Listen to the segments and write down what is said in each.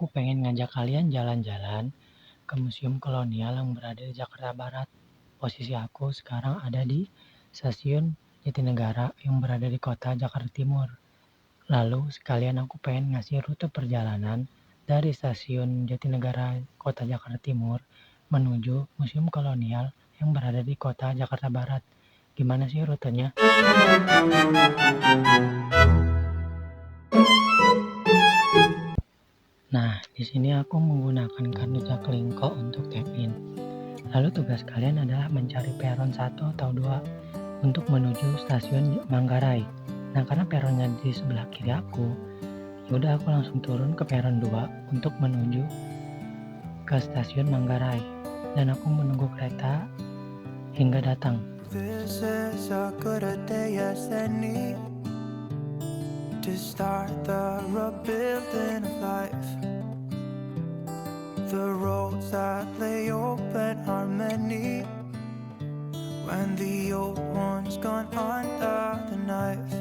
Aku pengen ngajak kalian jalan-jalan ke Museum Kolonial yang berada di Jakarta Barat. Posisi aku sekarang ada di Stasiun Jatinegara yang berada di kota Jakarta Timur. Lalu sekalian aku pengen ngasih rute perjalanan dari Stasiun Jatinegara kota Jakarta Timur menuju Museum Kolonial yang berada di kota Jakarta Barat. Gimana sih rutenya? Nah, di sini aku menggunakan kartu Jaklingko untuk tap in. Lalu tugas kalian adalah mencari peron 1 atau 2 untuk menuju stasiun Manggarai. Nah, karena peronnya di sebelah kiri aku, yaudah aku langsung turun ke peron 2 untuk menuju ke stasiun Manggarai. Dan aku menunggu kereta hingga datang. This is a good a day as any to start the rebuilding of life. The roads that lay open are many when the old one's gone under the knife.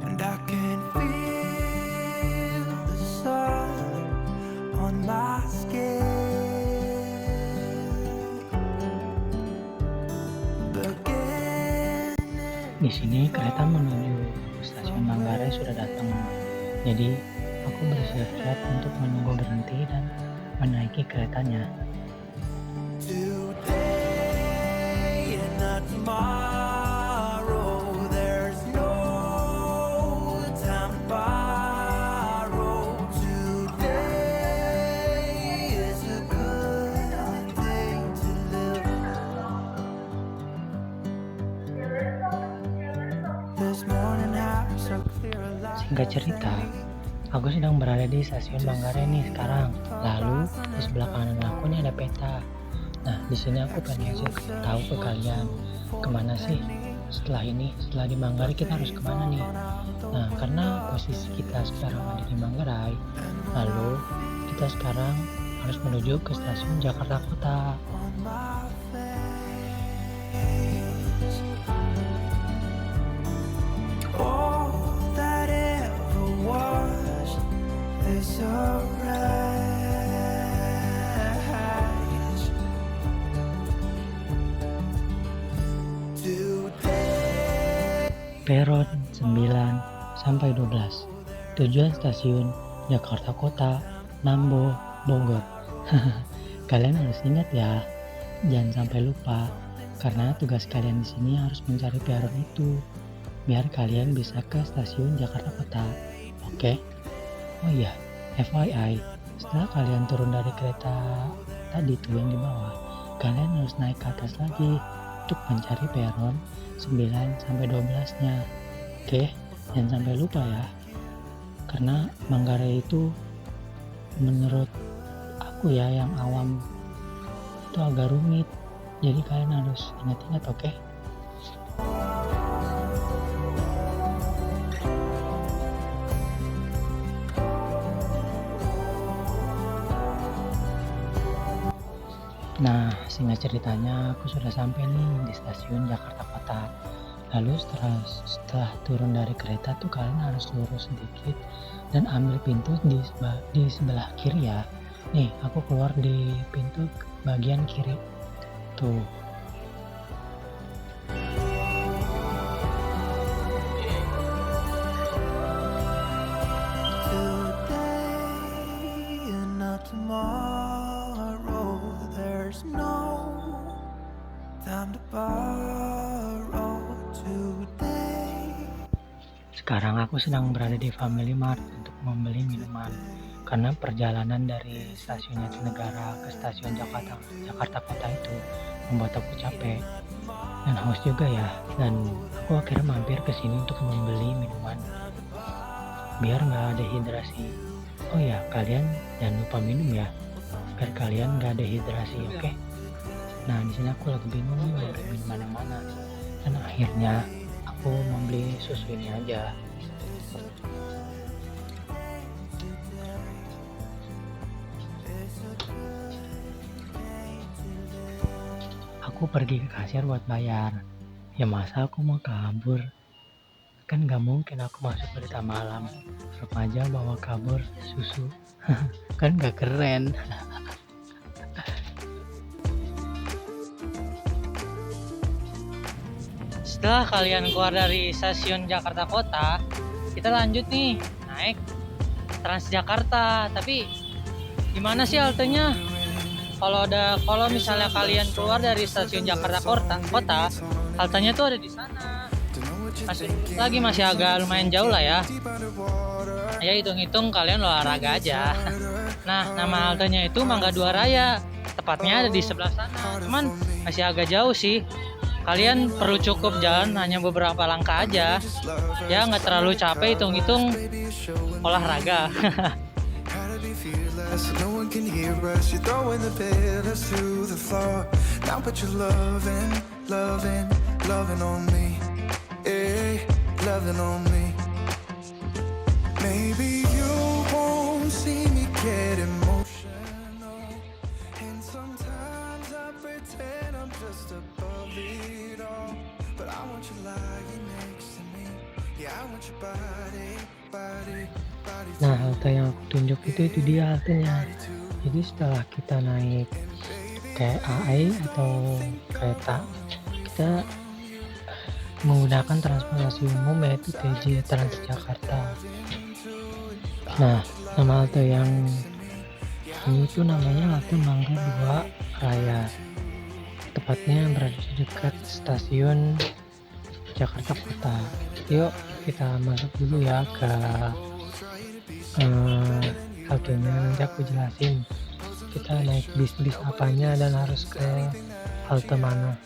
And I can feel the sun on my skin. Di sini kereta menuju stasiun Manggarai sudah datang. Jadi, aku bersiap-siap untuk menunggu berhenti dan menaiki keretanya. Today and not tomorrow, there's no time to borrow. Today is a good day to live. This morning has so clear light. Singkat cerita, aku sedang berada di stasiun Manggarai nih sekarang. Lalu di sebelah kanan aku nih ada peta. Nah, di sini aku pengen ngasih tahu ke kalian kemana sih setelah ini. Setelah di Manggarai kita harus kemana nih? Nah, karena posisi kita sekarang ada di Manggarai, lalu kita sekarang harus menuju ke stasiun Jakarta Kota. All that ever was is a rise. Today Peron 9 sampai 12. Tujuan stasiun Jakarta Kota, Nambo, Bogor. Kalian harus ingat ya, jangan sampai lupa karena tugas kalian di sini harus mencari peron itu biar kalian bisa ke stasiun Jakarta Kota. Oke? Oh iya, FYI, setelah kalian turun dari kereta tadi tuh yang di bawah, kalian harus naik ke atas lagi untuk mencari peron 9 sampai 12-nya. Oke, jangan sampai lupa ya. Karena Manggarai itu menurut aku ya yang awam itu agak rumit. Jadi kalian harus ingat-ingat, oke? Nah, singkat ceritanya aku sudah sampai nih di stasiun Jakarta Kota. Lalu setelah turun dari kereta tuh kalian harus lurus sedikit dan ambil pintu di sebelah kiri ya. Nih, aku keluar di pintu bagian kiri. Tuh. today and not tomorrow, there's no time to borrow. Today Sekarang aku sedang berada di Family Mart untuk membeli minuman. Karena perjalanan dari stasiun Jatinegara ke stasiun Jakarta Kota itu membuat aku capek dan haus juga ya. Dan aku akhirnya mampir ke sini untuk membeli minuman biar nggak dehidrasi. Oh ya, kalian jangan lupa minum ya, biar kalian nggak dehidrasi, oke? Nah, di sini aku lagi bingung nih mau beli minuman yang mana. Dan akhirnya aku membeli susu ini aja. Aku pergi ke kasir buat bayar. Ya masa aku mau kabur? Kan gak mungkin aku masuk berita malam, remaja bawa kabur susu. Kan gak keren. Setelah kalian keluar dari stasiun Jakarta Kota, kita lanjut nih naik Transjakarta. Tapi gimana sih haltenya? Kalau misalnya kalian keluar dari stasiun Jakarta Kota, haltenya tuh ada di sana. Masih agak lumayan jauh lah ya. Ya hitung-hitung kalian olahraga aja. Nah, nama haltenya itu Mangga Dua Raya. Tepatnya ada di sebelah sana. Cuman masih agak jauh sih. Kalian perlu cukup jalan hanya beberapa langkah aja. Ya nggak terlalu capek, hitung-hitung olahraga. No one can hear us. You're throwing the pillars through the floor. Now put your loving on me. Hey, loving on me. Maybe you won't see me get emotional, and sometimes I pretend I'm just above it all. But I want you lying next to me. Yeah, I want your body. Nah, halte yang aku tunjuk itu dia haltenya. Jadi setelah kita naik KAI atau kereta, kita menggunakan transportasi umum yaitu TJ Transjakarta. Nah, nama halte yang ini tuh namanya halte Mangga Dua Raya. Tepatnya berada di dekat stasiun Jakarta Kota. Yuk kita masuk dulu ya ke haltenya. Nanti aku jelasin kita naik bis apanya dan harus ke halte mana.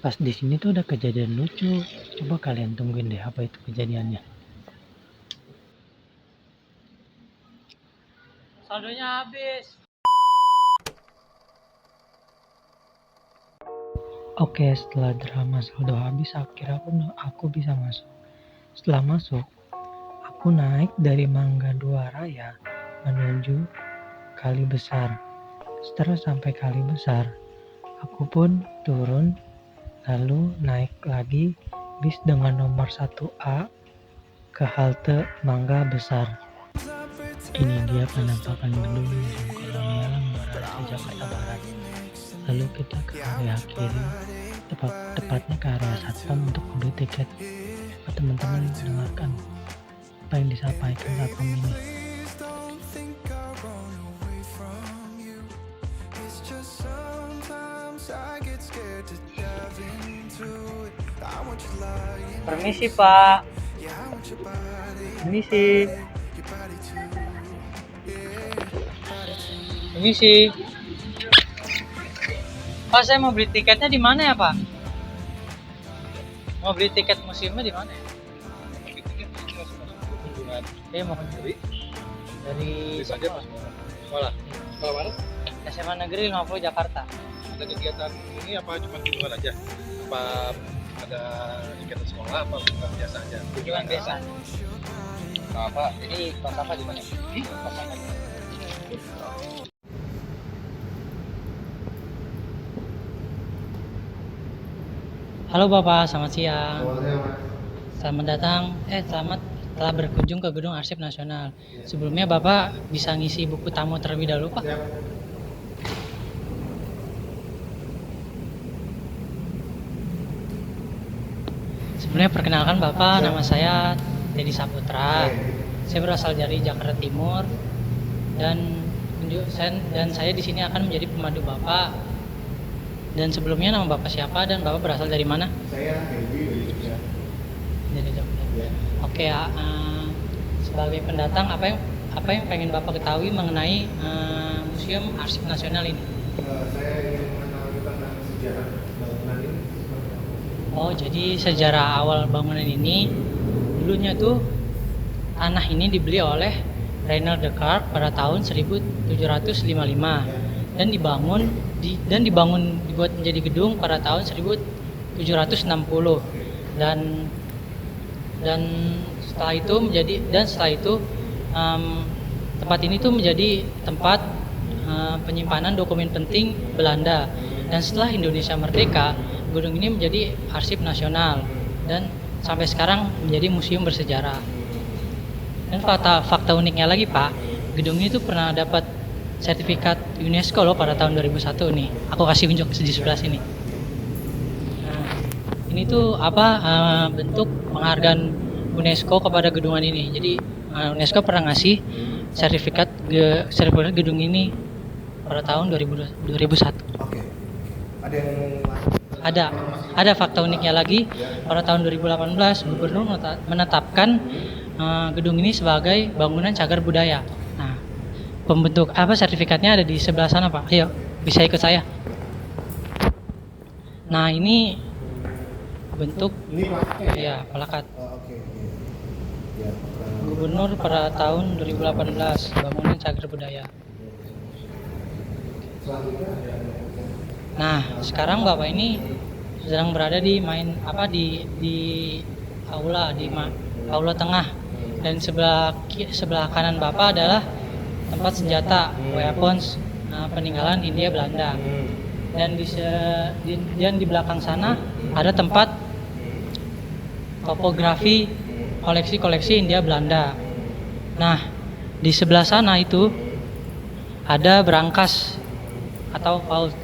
Pas di sini tuh ada kejadian lucu. Coba kalian tungguin deh apa itu kejadiannya. Saldonya habis. Oke, setelah drama saldo habis, akhirnya aku bisa masuk. Setelah masuk, aku naik dari Mangga Dua Raya menuju Kali Besar. Setelah sampai Kali Besar, aku pun turun, lalu naik lagi bis dengan nomor 1A ke halte Mangga Besar. Ini dia penampakan gedung museum kolonial Moratorium Jakarta Barat. Lalu kita ke area kiri, tepatnya ke area satpam untuk membeli tiket. Teman-teman dengarkan apa yang disampaikan satpam ini. Permisi Pak. Permisi. Pak, saya mau beli tiketnya di mana ya Pak? Mau beli tiket museumnya di mana ya? Saya mau dari saja Mas. Sekolah mana? SMA Negeri 50 Jakarta. Ada kegiatan ini apa cuma kunjungan aja? Apa ada kegiatan sekolah apa kunjungan biasa aja? Kunjungan biasa. Apa? Jadi pas apa di mana? Pas apa? Halo Bapak, selamat siang. Selamat datang, selamat telah berkunjung ke Gedung Arsip Nasional. Sebelumnya Bapak bisa ngisi buku tamu terlebih dahulu Pak? Sebenarnya perkenalkan Bapak, nama saya Dedi Saputra. Saya berasal dari Jakarta Timur dan saya di sini akan menjadi pemandu Bapak. Dan sebelumnya nama Bapak siapa dan Bapak berasal dari mana? Saya dari Jogja. Dari Jogja. Oke, sebagai pendatang apa yang pengen Bapak ketahui mengenai Museum Arsip Nasional ini? Saya ingin mengetahui tentang sejarah bangunan ini. Oh, jadi sejarah awal bangunan ini dulunya tuh tanah ini dibeli oleh Reynold Descartes pada tahun 1755 dan dibuat menjadi gedung pada tahun 1760 dan setelah itu tempat ini tuh menjadi tempat penyimpanan dokumen penting Belanda. Dan setelah Indonesia merdeka, gedung ini menjadi arsip nasional dan sampai sekarang menjadi museum bersejarah. Dan fakta uniknya lagi Pak, gedung ini tuh pernah dapat sertifikat UNESCO loh pada tahun 2001 nih. Aku kasih unjuk di sebelah sini. Nah, ini tuh bentuk penghargaan UNESCO kepada gedungan ini. Jadi UNESCO pernah ngasih sertifikat gedung ini pada tahun 2001. Oke. Ada yang Ada fakta uniknya lagi, pada tahun 2018 Gubernur menetapkan gedung ini sebagai bangunan cagar budaya. Nah, pembentuk sertifikatnya ada di sebelah sana Pak. Ayo, bisa ikut saya. Nah, ini bentuk ini plakatnya ya? ya plakat Oke. Ya, Gubernur pada tahun 2018 bangunan cagar budaya. selanjutnya ada Nah, sekarang Bapak ini sedang berada di aula tengah, dan sebelah kanan Bapak adalah tempat senjata weapons peninggalan Hindia Belanda. Dan di belakang sana ada tempat topografi koleksi-koleksi Hindia Belanda. Nah, di sebelah sana itu ada berangkas atau vault.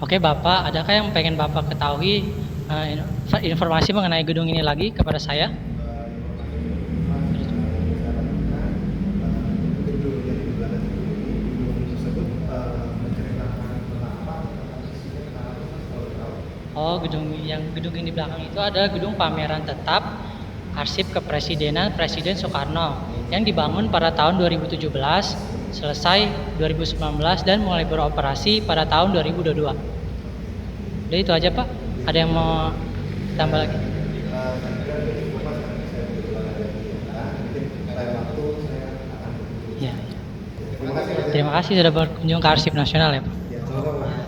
Oke Bapak, adakah yang pengen Bapak ketahui informasi mengenai gedung ini lagi kepada saya? Oh, gedung yang di belakang itu ada gedung pameran tetap arsip kepresidenan Presiden Soekarno yang dibangun pada tahun 2017, selesai 2019 dan mulai beroperasi pada tahun 2022. Udah itu aja Pak. Ada yang mau tambah lagi? Ya. Terima kasih sudah berkunjung ke Arsip Nasional ya Pak. ya,